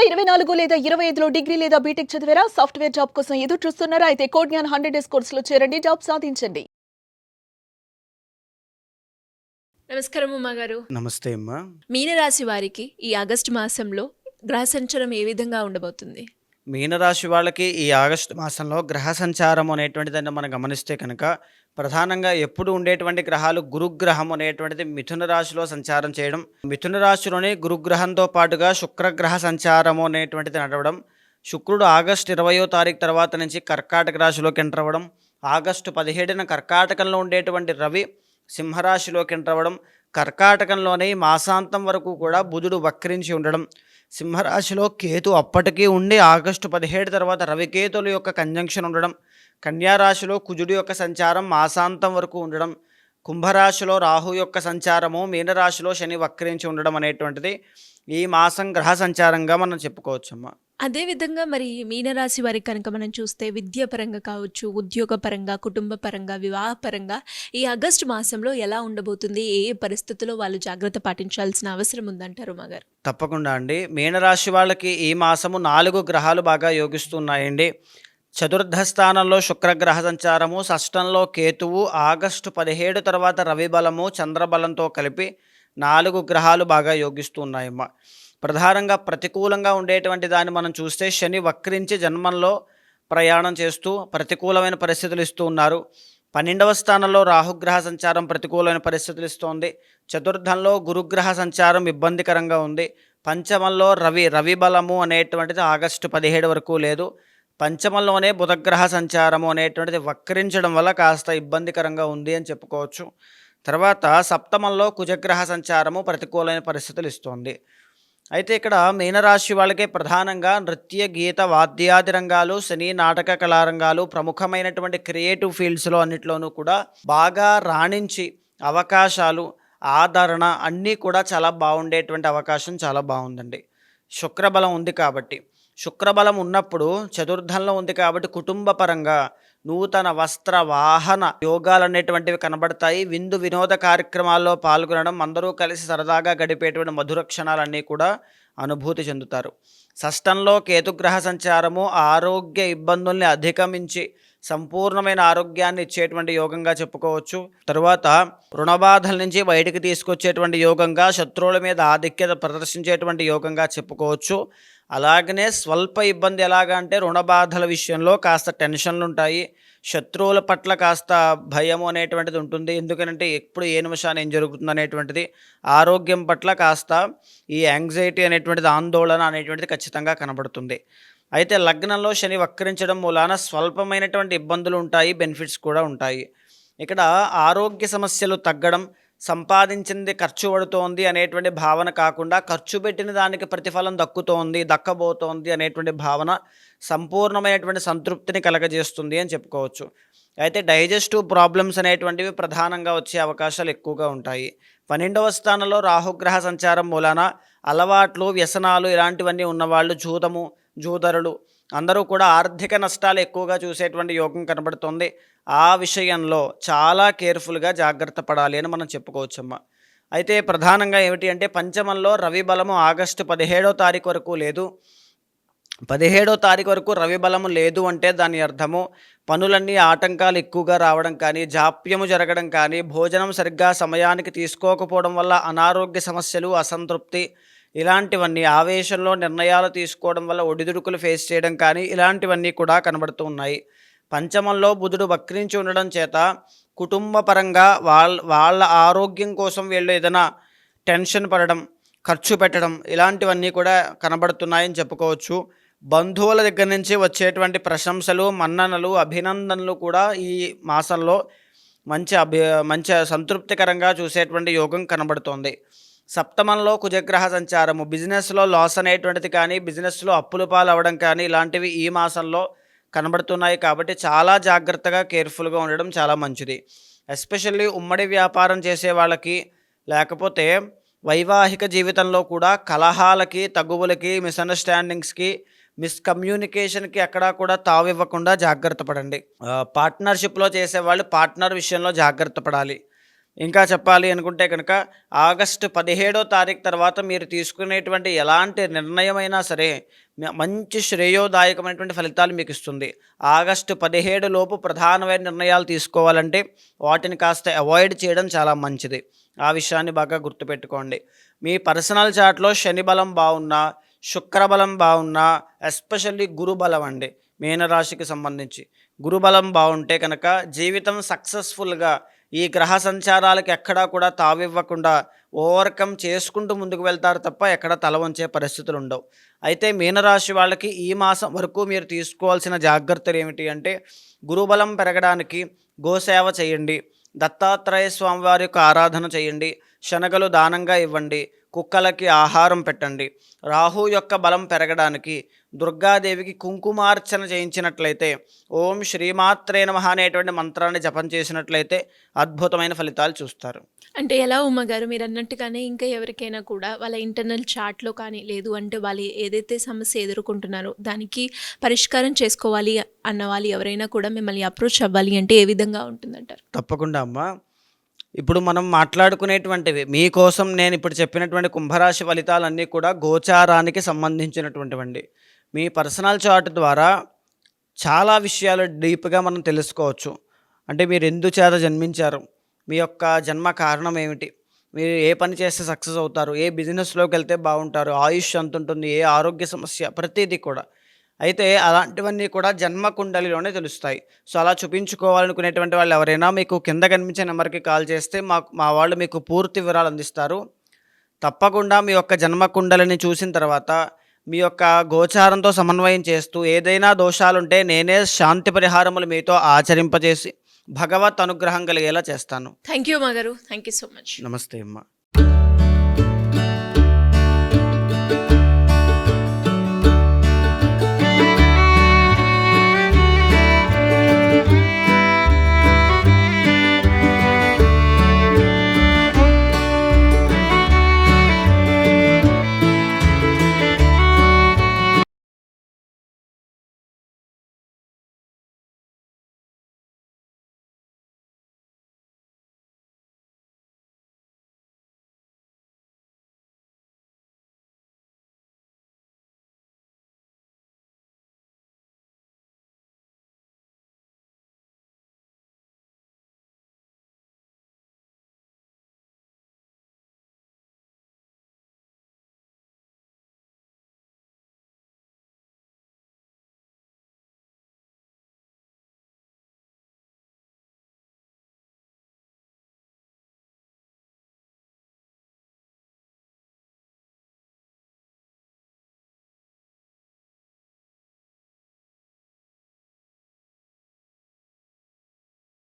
2024 లేదా 25లో డిగ్రీ లేదా బీటెక్ చదివారా? సాఫ్ట్‌వేర్ జాబ్ కోసం ఎదురు చూస్తున్నారా? అయితే కోడ్ జ్ఞాన్ 100 డేస్ కోర్సులో చేరండి. జాబ్ సాధించండి. నమస్కారం ఉమాగారు. నమస్తే అమ్మా. మీనరాశి వారికి ఈ ఆగస్టు మాసంలో గ్రహ సంచారం ఏ విధంగా ఉండబోతుంది? మీనరాశి వాళ్ళకి ఈ ఆగస్టు మాసంలో గ్రహ సంచారం అనేటువంటిదని మనం గమనిస్తే కనుక ప్రధానంగా ఎప్పుడు ఉండేటువంటి గ్రహాలు గురుగ్రహం అనేటువంటిది మిథున రాశిలో సంచారం చేయడం, మిథున రాశిలోనే గురుగ్రహంతో పాటుగా శుక్రగ్రహ సంచారము అనేటువంటిది నడవడం, శుక్రుడు ఆగస్టు 20వ తారీఖు తర్వాత నుంచి కర్కాటక రాశిలోకి ఎంటర్ అవ్వడం, ఆగస్టు 17న కర్కాటకంలో ఉండేటువంటి రవి సింహరాశిలోకి ఎంటర్ అవ్వడం, కర్కాటకంలోనే ఈ మాసాంతం వరకు కూడా బుధుడు వక్రించి ఉండడం, సింహరాశిలో కేతు అప్పటికీ ఉండి ఆగస్టు 17 తర్వాత రవికేతుల యొక్క కంజంక్షన్ ఉండడం, కన్యారాశిలో కుజుడు యొక్క సంచారం మాసాంతం వరకు ఉండడం, కుంభరాశిలో రాహు యొక్క సంచారము, మీనరాశిలో శని వక్రించి ఉండడం అనేటువంటిది ఈ మాసం గ్రహ సంచారంగా మనం చెప్పుకోవచ్చమ్మా. అదేవిధంగా మరి మీనరాశి వారికి కనుక మనం చూస్తే విద్యాపరంగా కావచ్చు, ఉద్యోగపరంగా, కుటుంబ పరంగా, వివాహపరంగా ఈ ఆగస్టు మాసంలో ఎలా ఉండబోతుంది? ఏ ఏ పరిస్థితుల్లో వాళ్ళు జాగ్రత్త పాటించాల్సిన అవసరం ఉందంటారు ఉమాగారు? తప్పకుండా అండి. మీనరాశి వాళ్ళకి ఈ మాసము 4 గ్రహాలు బాగా యోగిస్తున్నాయండి. చతుర్థ స్థానంలో శుక్రగ్రహ సంచారము, షష్టంలో కేతువు, ఆగస్టు 17 తర్వాత రవి బలము, చంద్రబలంతో కలిపి 4 గ్రహాలు బాగా యోగిస్తూ ఉన్నాయమ్మా. ప్రధానంగా ప్రతికూలంగా ఉండేటువంటి దాన్ని మనం చూస్తే శని వక్రించి జన్మంలో ప్రయాణం చేస్తూ ప్రతికూలమైన పరిస్థితులు ఇస్తూ ఉన్నారు. 12వ స్థానంలో రాహుగ్రహ సంచారం ప్రతికూలమైన పరిస్థితులు ఇస్తోంది. చతుర్థంలో గురుగ్రహ సంచారం ఇబ్బందికరంగా ఉంది. పంచమంలో రవి బలము అనేటువంటిది ఆగస్టు 17 వరకు లేదు. పంచమంలోనే బుధగ్రహ సంచారము అనేటువంటిది వక్రించడం వల్ల కాస్త ఇబ్బందికరంగా ఉంది అని చెప్పుకోవచ్చు. తర్వాత సప్తమంలో కుజగ్రహ సంచారము ప్రతికూలమైన పరిస్థితులు ఇస్తోంది. అయితే ఇక్కడ మీనరాశి వాళ్ళకే ప్రధానంగా నృత్య, గీత, వాద్యాది రంగాలు, సినీ, నాటక కళారంగాలు, ప్రముఖమైనటువంటి క్రియేటివ్ ఫీల్డ్స్లో అన్నిట్లోనూ కూడా బాగా రాణించి అవకాశాలు, ఆదరణ అన్నీ కూడా చాలా బాగుండేటువంటి అవకాశం చాలా బాగుందండి. శుక్రబలం ఉంది కాబట్టి. శుక్రబలం ఉన్నప్పుడు చతుర్థంలో ఉంది కాబట్టి కుటుంబ పరంగా నూతన వస్త్ర వాహన యోగాలు అనేటువంటివి కనబడతాయి. విందు వినోద కార్యక్రమాల్లో పాల్గొనడం, అందరూ కలిసి సరదాగా గడిపేటువంటి మధుర క్షణాలన్నీ కూడా అనుభూతి చెందుతారు. షష్టంలో కేతుగ్రహ సంచారము ఆరోగ్య ఇబ్బందుల్ని అధిగమించి సంపూర్ణమైన ఆరోగ్యాన్ని ఇచ్చేటువంటి యోగంగా చెప్పుకోవచ్చు. తరువాత రుణబాధల నుంచి బయటికి తీసుకొచ్చేటువంటి యోగంగా, శత్రువుల మీద ఆధిక్యత ప్రదర్శించేటువంటి యోగంగా చెప్పుకోవచ్చు. అలాగనే స్వల్ప ఇబ్బంది ఎలాగా అంటే రుణబాధల విషయంలో కాస్త టెన్షన్లు ఉంటాయి. శత్రువుల పట్ల కాస్త భయము అనేటువంటిది ఉంటుంది. ఎందుకంటే ఎప్పుడు ఏ నిమిషాన్ని ఏం జరుగుతుంది అనేటువంటిది, ఆరోగ్యం పట్ల కాస్త ఈ యాంగ్జైటీ అనేటువంటిది, ఆందోళన అనేటువంటిది ఖచ్చితంగా కనబడుతుంది. అయితే లగ్నంలో శని వక్రించడం మూలాన స్వల్పమైనటువంటి ఇబ్బందులు ఉంటాయి, బెనిఫిట్స్ కూడా ఉంటాయి. ఇక్కడ ఆరోగ్య సమస్యలు తగ్గడం, సంపాదించింది ఖర్చు పడుతోంది అనేటువంటి భావన కాకుండా ఖర్చు పెట్టిన దానికి ప్రతిఫలం దక్కబోతోంది అనేటువంటి భావన సంపూర్ణమైనటువంటి సంతృప్తిని కలగజేస్తుంది అని చెప్పుకోవచ్చు. అయితే డైజెస్టివ్ ప్రాబ్లమ్స్ అనేటువంటివి ప్రధానంగా వచ్చే అవకాశాలు ఎక్కువగా ఉంటాయి. 12వ స్థానంలో రాహుగ్రహ సంచారం మూలాన అలవాట్లు, వ్యసనాలు ఇలాంటివన్నీ ఉన్నవాళ్ళు, జూదరులు అందరూ కూడా ఆర్థిక నష్టాలు ఎక్కువగా చూసేటువంటి యోగం కనబడుతుంది. ఆ విషయంలో చాలా కేర్ఫుల్గా జాగ్రత్త పడాలి అని మనం చెప్పుకోవచ్చమ్మా. అయితే ప్రధానంగా ఏమిటి అంటే పంచమంలో రవి బలము ఆగస్టు 17వ తారీఖు వరకు లేదు. 17వ తారీఖు వరకు రవి బలము లేదు అంటే దాని అర్థము పనులన్నీ ఆటంకాలు ఎక్కువగా రావడం కానీ, జాప్యము జరగడం కానీ, భోజనం సరిగ్గా సమయానికి తీసుకోకపోవడం వల్ల అనారోగ్య సమస్యలు, అసంతృప్తి ఇలాంటివన్నీ, ఆవేశంలో నిర్ణయాలు తీసుకోవడం వల్ల ఒడిదుడుకులు ఫేస్ చేయడం కానీ ఇలాంటివన్నీ కూడా కనబడుతూ ఉన్నాయి. పంచమంలో బుధుడు వక్రించి ఉండడం చేత కుటుంబ పరంగా వాళ్ళ ఆరోగ్యం కోసం వీళ్ళు ఏదైనా టెన్షన్ పడడం, ఖర్చు పెట్టడం ఇలాంటివన్నీ కూడా కనబడుతున్నాయని చెప్పుకోవచ్చు. బంధువుల దగ్గర నుంచి వచ్చేటువంటి ప్రశంసలు, మన్ననలు, అభినందనలు కూడా ఈ మాసంలో మంచి సంతృప్తికరంగా చూసేటువంటి యోగం కనబడుతోంది. సప్తమంలో కుజగ్రహ సంచారము బిజినెస్లో లాస్ అనేటువంటిది కానీ, బిజినెస్లో అప్పుల పాలవడం కానీ ఇలాంటివి ఈ మాసంలో కనబడుతున్నాయి. కాబట్టి చాలా జాగ్రత్తగా, కేర్ఫుల్గా ఉండడం చాలా మంచిది. ఎస్పెషల్లీ ఉమ్మడి వ్యాపారం చేసే వాళ్ళకి, లేకపోతే వైవాహిక జీవితంలో కూడా కలహాలకి, తగువులకి, మిస్అండర్స్టాండింగ్స్కి, మిస్కమ్యూనికేషన్కి ఎక్కడా కూడా తావివ్వకుండా జాగ్రత్త పడండి. పార్ట్నర్షిప్లో చేసేవాళ్ళు పార్ట్నర్ విషయంలో జాగ్రత్త పడాలి. ఇంకా చెప్పాలి అనుకుంటే కనుక ఆగస్టు 17వ తారీఖు తర్వాత మీరు తీసుకునేటువంటి ఎలాంటి నిర్ణయమైనా సరే మంచి శ్రేయోదాయకమైనటువంటి ఫలితాలు మీకు ఇస్తుంది. ఆగస్టు 17 లోపు ప్రధానమైన నిర్ణయాలు తీసుకోవాలంటే వాటిని కాస్త అవాయిడ్ చేయడం చాలా మంచిది. ఆ విషయాన్ని బాగా గుర్తుపెట్టుకోండి. మీ పర్సనల్ చార్ట్లో శని బలం బాగున్నా, శుక్రబలం బాగున్నా, ఎస్పెషల్లీ గురుబలం అండి మీనరాశికి సంబంధించి. గురుబలం బాగుంటే కనుక జీవితం సక్సెస్ఫుల్గా ఈ గ్రహ సంచారాలకు ఎక్కడా కూడా తావివ్వకుండా ఓవర్కమ్ చేసుకుంటూ ముందుకు వెళ్తారు తప్ప ఎక్కడ తల వంచే పరిస్థితులు ఉండవు. అయితే మీనరాశి వాళ్ళకి ఈ మాసం వరకు మీరు తీసుకోవాల్సిన జాగ్రత్తలు ఏమిటి అంటే, గురుబలం పెరగడానికి గోసేవ చేయండి, దత్తాత్రేయ స్వామివారి యొక్క ఆరాధన చేయండి, శనగలు దానంగా ఇవ్వండి, కుక్కలకి ఆహారం పెట్టండి. రాహు యొక్క బలం పెరగడానికి దుర్గాదేవికి కుంకుమార్చన చేయించినట్లయితే, ఓం శ్రీమాత్రే నమః అనేటువంటి మంత్రాన్ని జపం చేసినట్లయితే అద్భుతమైన ఫలితాలు చూస్తారు. అంటే ఎలా ఉమ్మగారు మీరు అన్నట్టుగానే ఇంకా ఎవరికైనా కూడా వాళ్ళ ఇంటర్నల్ చార్ట్లో కానీ లేదు అంటే వాళ్ళు ఏదైతే సమస్య ఎదుర్కొంటున్నారో దానికి పరిష్కారం చేసుకోవాలి అన్న వాళ్ళు ఎవరైనా కూడా మిమ్మల్ని అప్రోచ్ అవ్వాలి అంటే ఏ విధంగా ఉంటుందంటారు? తప్పకుండా అమ్మ. ఇప్పుడు మనం మాట్లాడుకునేటువంటివి మీకోసం నేను ఇప్పుడు చెప్పినటువంటి కుంభరాశి ఫలితాలన్నీ కూడా గోచారానికి సంబంధించినటువంటివండి. మీ పర్సనల్ చార్ట్ ద్వారా చాలా విషయాలు డీప్గా మనం తెలుసుకోవచ్చు. అంటే మీరు ఎందుచేత జన్మించారు, మీ యొక్క జన్మ కారణం ఏమిటి, మీరు ఏ పని చేస్తే సక్సెస్ అవుతారు, ఏ బిజినెస్లోకి వెళ్తే బాగుంటారు, ఆయుష్ ఎంత ఉంటుంది, ఏ ఆరోగ్య సమస్య, ప్రతిదీ కూడా. అయితే అలాంటివన్నీ కూడా జన్మ కుండలిలోనే తెలుస్తాయి. సో అలా చూపించుకోవాలనుకునేటువంటి వాళ్ళు ఎవరైనా మీకు కింద కనిపించే నెంబర్కి కాల్ చేస్తే మా వాళ్ళు మీకు పూర్తి వివరాలు అందిస్తారు. తప్పకుండా మీ యొక్క జన్మ కుండలిని చూసిన తర్వాత మీ యొక్క గోచారంతో సమన్వయం చేస్తూ ఏదైనా దోషాలుంటే నేనే శాంతి పరిహారములు మీతో ఆచరింపజేసి భగవత్ అనుగ్రహం కలిగేలా చేస్తాను. థ్యాంక్ యూ ఉమ్మగారు, థ్యాంక్ యూ సో మచ్. నమస్తే అమ్మ.